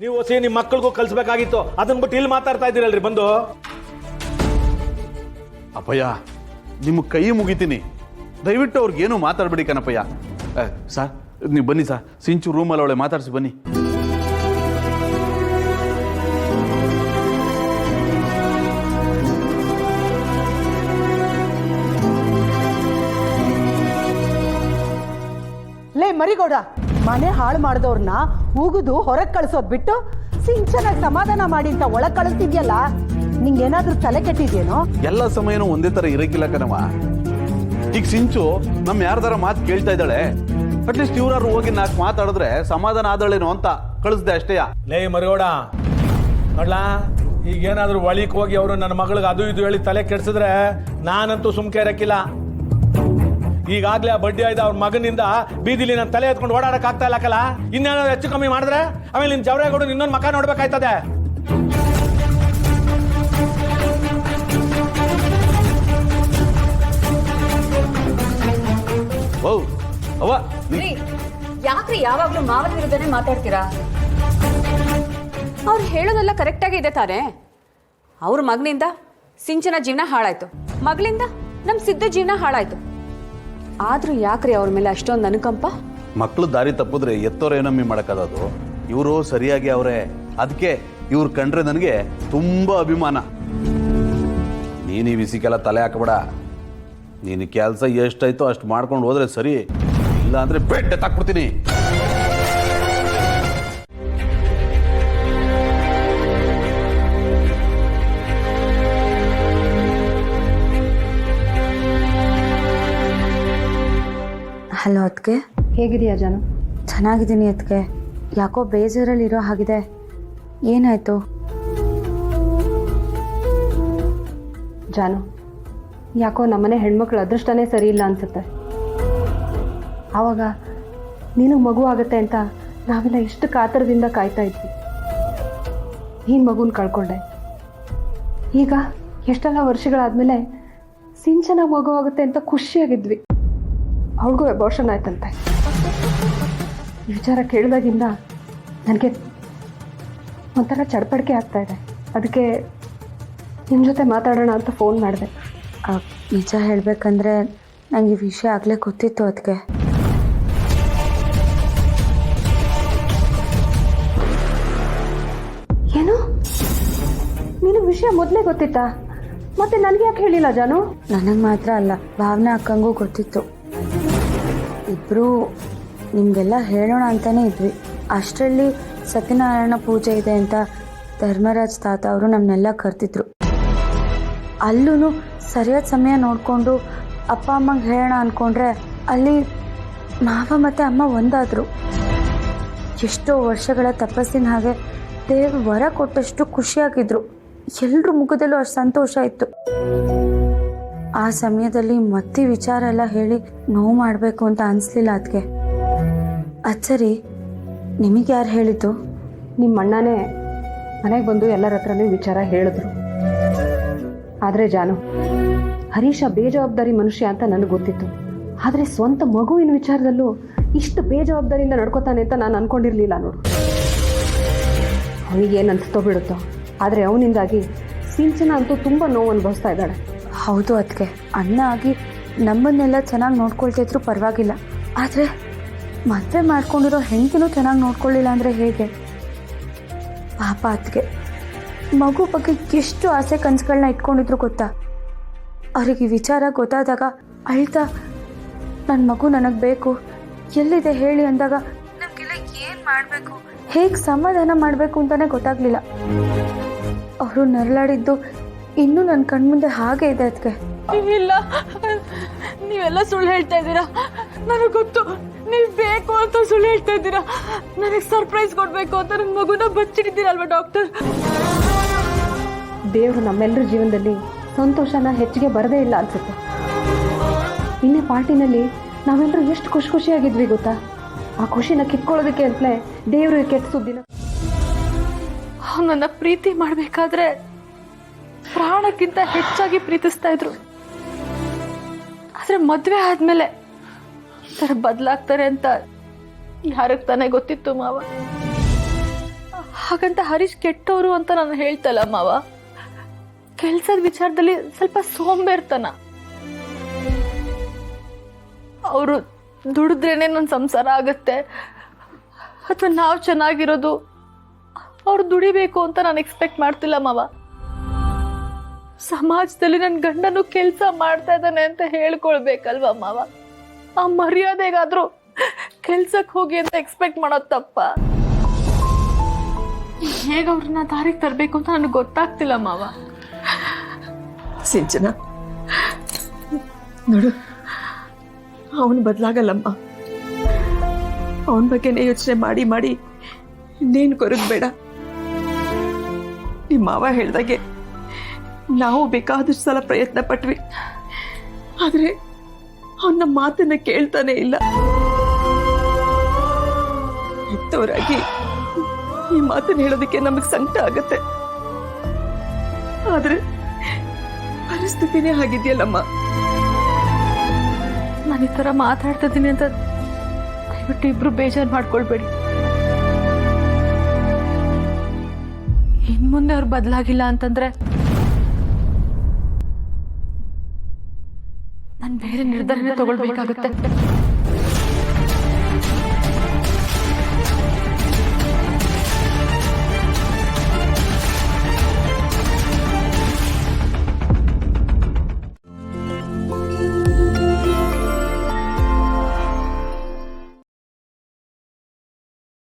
ನೀವು ಹೊಸ ನಿಮ್ಮ ಮಕ್ಕಳಿಗೂ ಕಲಿಸ್ಬೇಕಾಗಿತ್ತು, ಅದನ್ನ ಬಿಟ್ಟು ಇಲ್ಲಿ ಮಾತಾಡ್ತಾ ಇದ್ದೀರಲ್ರಿ ಬಂದು. ಅಪ್ಪಯ್ಯ ನಿಮ್ಮ ಕೈ ಮುಗಿತೀನಿ, ದಯವಿಟ್ಟು ಅವ್ರಿಗೇನು ಮಾತಾಡ್ಬೇಡಿ ಕಣಪ್ಪಯ್ಯ. ಸರ್ ನೀವು ಬನ್ನಿ ಸರ್, ಸಿಂಚು ರೂಮಲ್ಲಿ ಅವಳೆ ಮಾತಾಡಿಸಿ ಬನ್ನಿ. ಲೇ ಮರಿಗೌಡ, ಮನೆ ಹಾಳು ಮಾಡಿದವ್ರನ್ನ ಉಗಿದು ಹೊರಗೆ ಕಳಿಸೋದ್ ಬಿಟ್ಟು ಸಿಂಚನಾಗಿ ಸಮಾಧಾನ ಮಾಡಿ ಅಂತ ಒಳಗ್ ಕಳಿಸ್ತಿದ್ಯಲ್ಲ, ನಿಂಗೇನಾದ್ರೂ ತಲೆ ಕೆಟ್ಟಿದ್ಯೇನೋ? ಎಲ್ಲ ಸಮಯನೂ ಒಂದೇ ತರ ಇರಕ್ಕಿಲ್ಲ ಕಣವ. ಈಗ ಸಿಂಚು ನಮ್ ಯಾರ್ದಾರ ಮಾತು ಕೇಳ್ತಾ ಇದ್ದಾಳೆ, ಅಟ್ಲೀಸ್ಟ್ ಇವ್ರಾರು ಹೋಗಿ ನಾಲ್ಕು ಮಾತಾಡಿದ್ರೆ ಸಮಾಧಾನ ಆದಳೇನೋ ಅಂತ ಕಳಿಸ್ದೆ ಅಷ್ಟೇಯ. ಲೇ ಮರಿಗೌಡ ನೋಡ್ಲಾ, ಈಗೇನಾದ್ರೂ ಒಳಿಕ್ ಹೋಗಿ ಅವರು ನನ್ನ ಮಗಳಿಗೆ ಅದು ಇದು ಹೇಳಿ ತಲೆ ಕೆಡ್ಸಿದ್ರೆ ನಾನಂತೂ ಸುಮ್ಕೆ ಇರಕ್ಕಿಲ್ಲ. ಈಗಾಗ್ಲೇ ಆ ಬಡ್ಡಿ ಆಯ್ದ ಅವ್ರ ಮಗನಿಂದ ಬೀದಿಲಿ ನನ್ನ ತಲೆ ಎತ್ಕೊಂಡು ಓಡಾಡಕ್ ಆಗ್ತಾ ಇಲ್ಲಕಲ್ಲ, ಇನ್ನೇನಾದ್ರು ಹೆಚ್ಚು ಕಮ್ಮಿ ಮಾಡಿದ್ರೆ ಆಮೇಲೆ ನಿನ್ ಜವರೇಗೌಡ ಇನ್ನೊಂದು ಮಕ ನೋಡ್ಬೇಕಾಯ್ತದೆ. ಓ ಅವ್ವ, ಯಾಕ್ರಿ ಯಾವಾಗ್ಲೂ ಮಾವನ ವಿರುದ್ಧನೇ ಮಾತಾಡ್ತೀರಾ? ಅವ್ರು ಹೇಳೋದೆಲ್ಲ ಕರೆಕ್ಟಾಗಿ ಇದೆ ತಾನೇ. ಅವ್ರ ಮಗನಿಂದ ಸಿಂಚನ ಜೀವನ ಹಾಳಾಯ್ತು, ಮಗಳಿಂದ ನಮ್ ಸಿದ್ಧ ಜೀವನ ಹಾಳಾಯ್ತು. ಆದ್ರೂ ಯಾಕ್ರಿ ಅವ್ರ ಮೇಲೆ ಅಷ್ಟೊಂದು ಅನುಕಂಪ? ಮಕ್ಕಳು ದಾರಿ ತಪ್ಪಿದ್ರೆ ಎತ್ತೋರೇನಮ್ಮಿ ಮಾಡಕ್ಕದದು. ಇವರು ಸರಿಯಾಗಿ ಅವ್ರೆ, ಅದಕ್ಕೆ ಇವ್ರು ಕಂಡ್ರೆ ನನಗೆ ತುಂಬಾ ಅಭಿಮಾನ. ನೀನು ಈ ವಿಸಿಗೆಲ್ಲ ತಲೆ ಹಾಕಬೇಡ. ನೀನು ಕೆಲಸ ಎಷ್ಟಾಯ್ತೋ ಅಷ್ಟು ಮಾಡ್ಕೊಂಡು ಹೋದ್ರೆ ಸರಿ, ಇಲ್ಲ ಅಂದ್ರೆ ಬೆಟ್ಟ ತಾಕ್ಬಿಡ್ತೀನಿ. ಹಲೋ ಅದಕ್ಕೆ, ಹೇಗಿದೆಯಾ ಜಾನು? ಚೆನ್ನಾಗಿದ್ದೀನಿ ಅದಕ್ಕೆ. ಯಾಕೋ ಬೇಜಾರಲ್ಲಿ ಇರೋ ಹಾಗಿದೆ, ಏನಾಯ್ತು? ಜಾನು, ಯಾಕೋ ನಮ್ಮನೆ ಹೆಣ್ಮಕ್ಳ ಅದೃಷ್ಟನೇ ಸರಿ ಇಲ್ಲ ಅನ್ಸುತ್ತೆ. ಆವಾಗ ನಿನಗೆ ಮಗು ಆಗುತ್ತೆ ಅಂತ ನಾವೆಲ್ಲ ಇಷ್ಟು ಕಾತರದಿಂದ ಕಾಯ್ತಾ ಇದ್ವಿ. ನೀನು ಮಗುನ ಕಳ್ಕೊಂಡೆ. ಈಗ ಎಷ್ಟೆಲ್ಲ ವರ್ಷಗಳಾದ್ಮೇಲೆ ಸಿಂಚನ ಮಗು ಆಗುತ್ತೆ ಅಂತ ಖುಷಿಯಾಗಿದ್ವಿ. ಅವಳಿಗೂ ಅಬೋರ್ಷನ್ ಆಯ್ತಂತೆ. ಈ ವಿಚಾರ ಕೇಳಿದಾಗಿಂದ ನನಗೆ ಒಂಥರ ಚಡ್ಪಡಿಕೆ ಆಗ್ತಾ ಇದೆ. ಅದಕ್ಕೆ ನಿಮ್ಮ ಜೊತೆ ಮಾತಾಡೋಣ ಅಂತ ಫೋನ್ ಮಾಡಿದೆ. ನಿಜ ಹೇಳಬೇಕಂದ್ರೆ ನನಗೆ ಈ ವಿಷಯ ಆಗಲೇ ಗೊತ್ತಿತ್ತು ಅದಕ್ಕೆ. ಏನು? ನೀನು ವಿಷಯ ಮೊದಲೇ ಗೊತ್ತಿತ್ತಾ? ಮತ್ತೆ ನನಗೆ ಯಾಕೆ ಹೇಳಿಲ್ಲ ಜಾನು? ನನಗೆ ಮಾತ್ರ ಅಲ್ಲ, ಭಾವನಾ ಅಕ್ಕಂಗೂ ಗೊತ್ತಿತ್ತು. ಇಬ್ಬರು ನಿಮಗೆಲ್ಲ ಹೇಳೋಣ ಅಂತಲೇ ಇದ್ವಿ. ಅಷ್ಟರಲ್ಲಿ ಸತ್ಯನಾರಾಯಣ ಪೂಜೆ ಇದೆ ಅಂತ ಧರ್ಮರಾಜ್ ತಾತ ಅವರು ನಮ್ಮನ್ನೆಲ್ಲ ಕರೆದಿದ್ರು. ಅಲ್ಲೂ ಸರಿಯಾದ ಸಮಯ ನೋಡಿಕೊಂಡು ಅಪ್ಪ ಅಮ್ಮಂಗೆ ಹೇಳೋಣ ಅಂದ್ಕೊಂಡ್ರೆ ಅಲ್ಲಿ ಮಾವ ಮತ್ತು ಅಮ್ಮ ಒಂದಾದರು. ಎಷ್ಟೋ ವರ್ಷಗಳ ತಪಸ್ಸಿನ ಹಾಗೆ ದೇವ್ರು ವರ ಕೊಟ್ಟಷ್ಟು ಖುಷಿಯಾಗಿದ್ರು. ಎಲ್ಲರ ಮುಖದಲ್ಲೂ ಅಷ್ಟು ಸಂತೋಷ ಇತ್ತು. ಆ ಸಮಯದಲ್ಲಿ ಮತ್ತೆ ವಿಚಾರ ಎಲ್ಲ ಹೇಳಿ ನೋವು ಮಾಡಬೇಕು ಅಂತ ಅನಿಸ್ಲಿಲ್ಲ ಅದಕ್ಕೆ. ಅದು ಸರಿ, ನಿಮಗೆ ಯಾರು ಹೇಳಿದ್ದು? ನಿಮ್ಮ ಅಣ್ಣನೇ ಮನೆಗೆ ಬಂದು ಎಲ್ಲರ ಹತ್ರನೂ ವಿಚಾರ ಹೇಳಿದ್ರು. ಆದರೆ ಜಾನು, ಹರೀಶ ಬೇಜವಾಬ್ದಾರಿ ಮನುಷ್ಯ ಅಂತ ನನಗೆ ಗೊತ್ತಿತ್ತು. ಆದರೆ ಸ್ವಂತ ಮಗುವಿನ ವಿಚಾರದಲ್ಲೂ ಇಷ್ಟು ಬೇಜವಾಬ್ದಾರಿಯಿಂದ ನಡ್ಕೋತಾನೆ ಅಂತ ನಾನು ಅಂದ್ಕೊಂಡಿರಲಿಲ್ಲ ನೋಡು. ಅವನಿಗೇನು ಅನಿಸ್ತೋ ಬಿಡುತ್ತೋ, ಆದರೆ ಅವನಿಂದಾಗಿ ಸಿಂಚನ ಅಂತೂ ತುಂಬ ನೋವು ಅನುಭವಿಸ್ತಾ ಇದ್ದಾಳೆ. ಹೌದು ಅದಕ್ಕೆ, ಅಣ್ಣ ಆಗಿ ನಮ್ಮನ್ನೆಲ್ಲ ಚೆನ್ನಾಗಿ ನೋಡ್ಕೊಳ್ತಿದ್ರು ಪರವಾಗಿಲ್ಲ. ಆದರೆ ಮದುವೆ ಮಾಡ್ಕೊಂಡಿರೋ ಹೆಂಡತಿನೂ ಚೆನ್ನಾಗಿ ನೋಡ್ಕೊಳ್ಳಿಲ್ಲ ಅಂದರೆ ಹೇಗೆ? ಪಾಪ ಅದಕ್ಕೆ ಮಗು ಬಗ್ಗೆ ಎಷ್ಟು ಆಸೆ ಕನಸುಗಳನ್ನ ಇಟ್ಕೊಂಡಿದ್ರು ಗೊತ್ತಾ? ಅವ್ರಿಗೆ ಈ ವಿಚಾರ ಗೊತ್ತಾದಾಗ ಅಳ್ತಾ ನನ್ನ ಮಗು ನನಗೆ ಬೇಕು, ಎಲ್ಲಿದೆ ಹೇಳಿ ಅಂದಾಗ ನಮಗೆಲ್ಲ ಏನು ಮಾಡಬೇಕು, ಹೇಗೆ ಸಮಾಧಾನ ಮಾಡಬೇಕು ಅಂತಲೇ ಗೊತ್ತಾಗಲಿಲ್ಲ. ಅವರು ನರಳಾಡಿದ್ದು ಇನ್ನೂ ನನ್ನ ಕಣ್ಮುಂದೆ ಹಾಗೆ ಇದೆ ಅದಕ್ಕೆ. ಇಲ್ಲ, ನೀವೆಲ್ಲ ಸುಳ್ಳು ಹೇಳ್ತಾ ಇದ್ದೀರಾ. ನನಗೆ ಗೊತ್ತು, ನೀವು ಬೇಕು ಅಂತ ಸುಳ್ಳು ಹೇಳ್ತಾ ಇದ್ದೀರಾ. ನನಗೆ ಸರ್ಪ್ರೈಸ್ ಕೊಡಬೇಕು ಅಂತ ನನ್ನ ಮಗುನ ಬಚ್ಚಿಟ್ಟಿದ್ದೀರಲ್ವ ಡಾಕ್ಟರ್. ದೇವರು ನಮ್ಮೆಲ್ಲರ ಜೀವನದಲ್ಲಿ ಸಂತೋಷನ ಹೆಚ್ಚಿಗೆ ಬರದೇ ಇಲ್ಲ ಅನ್ಸುತ್ತೆ. ಇನ್ನೇ ಪಾರ್ಟಿನಲ್ಲಿ ನಾವೆಲ್ಲರೂ ಎಷ್ಟು ಖುಷಿಯಾಗಿದ್ವಿ ಗೊತ್ತಾ? ಆ ಖುಷಿನ ಕಿತ್ಕೊಳ್ಳೋದಕ್ಕೆ ಅಂತಲೇ ದೇವರು ಕೆಟ್ಟ ಸುದ್ದಿನ. ನನ್ನ ಪ್ರೀತಿ ಮಾಡಬೇಕಾದ್ರೆ ಪ್ರಾಣಕ್ಕಿಂತ ಹೆಚ್ಚಾಗಿ ಪ್ರೀತಿಸ್ತಾ ಇದ್ರು. ಆದ್ರೆ ಮದ್ವೆ ಆದ್ಮೇಲೆ ಈ ಥರ ಬದಲಾಗ್ತಾರೆ ಅಂತ ಯಾರಿಗೆ ತಾನೇ ಗೊತ್ತಿತ್ತು ಮಾವ? ಹಾಗಂತ ಹರೀಶ್ ಕೆಟ್ಟವರು ಅಂತ ನಾನು ಹೇಳ್ತಲ್ಲ ಮಾವ. ಕೆಲ್ಸದ ವಿಚಾರದಲ್ಲಿ ಸ್ವಲ್ಪ ಸೋಂಬೇರ್ತನ. ಅವರು ದುಡಿದ್ರೇನೆ ನನ್ನ ಸಂಸಾರ ಆಗತ್ತೆ ಅಥವಾ ನಾವು ಚೆನ್ನಾಗಿರೋದು. ಅವ್ರು ದುಡಿಬೇಕು ಅಂತ ನಾನು ಎಕ್ಸ್ಪೆಕ್ಟ್ ಮಾಡ್ತಿಲ್ಲ ಮಾವ. ಸಮಾಜದಲ್ಲಿ ನನ್ನ ಗಂಡನು ಕೆಲಸ ಮಾಡ್ತಾ ಇದ್ದಾನೆ ಅಂತ ಹೇಳ್ಕೊಳ್ಬೇಕಲ್ವಾ ಮಾವ. ಆ ಮರ್ಯಾದೆಗಾದ್ರೂ ಕೆಲ್ಸಕ್ಕೆ ಹೋಗಿ ಅಂತ ಎಕ್ಸ್ಪೆಕ್ಟ್ ಮಾಡೋದು ತಪ್ಪ? ಹೇಗೆ ಅವ್ರನ್ನ ದಾರಿಗೆ ತರಬೇಕು ಅಂತ ನನಗೆ ಗೊತ್ತಾಗ್ತಿಲ್ಲ ಮಾವ. ಸಿಂಚನ, ನೋಡು, ಅವನು ಬದಲಾಗಲ್ಲಮ್ಮ. ಅವನ ಬಗ್ಗೆನೇ ಯೋಚನೆ ಮಾಡಿ ಮಾಡಿ ಇನ್ನೇನು ಕೊರಗಬೇಡ. ನಿಮ್ಮ ಮಾವ ಹೇಳ್ದಾಗೆ ನಾವು ಬೇಕಾದಷ್ಟು ಸಲ ಪ್ರಯತ್ನ ಪಟ್ವಿ, ಆದ್ರೆ ಅವನ ಮಾತನ್ನ ಕೇಳ್ತಾನೆ ಇಲ್ಲ. ಹೆತ್ತವರಾಗಿ ಈ ಮಾತನ್ನ ಹೇಳೋದಕ್ಕೆ ನಮಗೆ ಸಂಕಟ ಆಗತ್ತೆ, ಆದ್ರೆ ಪರಿಸ್ಥಿತಿನೇ ಆಗಿದೆಯಲ್ಲಮ್ಮ. ನಾನು ಈ ಥರ ಮಾತಾಡ್ತಾ ಇದ್ದೀನಿ ಅಂತ ದಯವಿಟ್ಟು ಇಬ್ರು ಬೇಜಾರು ಮಾಡ್ಕೊಳ್ಬೇಡಿ. ಇನ್ ಮುಂದೆ ಅವ್ರು ಬದಲಾಗಿಲ್ಲ ಅಂತಂದ್ರೆ ನಾನು ಬೇರೆ ನಿರ್ಧಾರನೇ ತಗೊಳ್ಬೇಕಾಗುತ್ತೆ.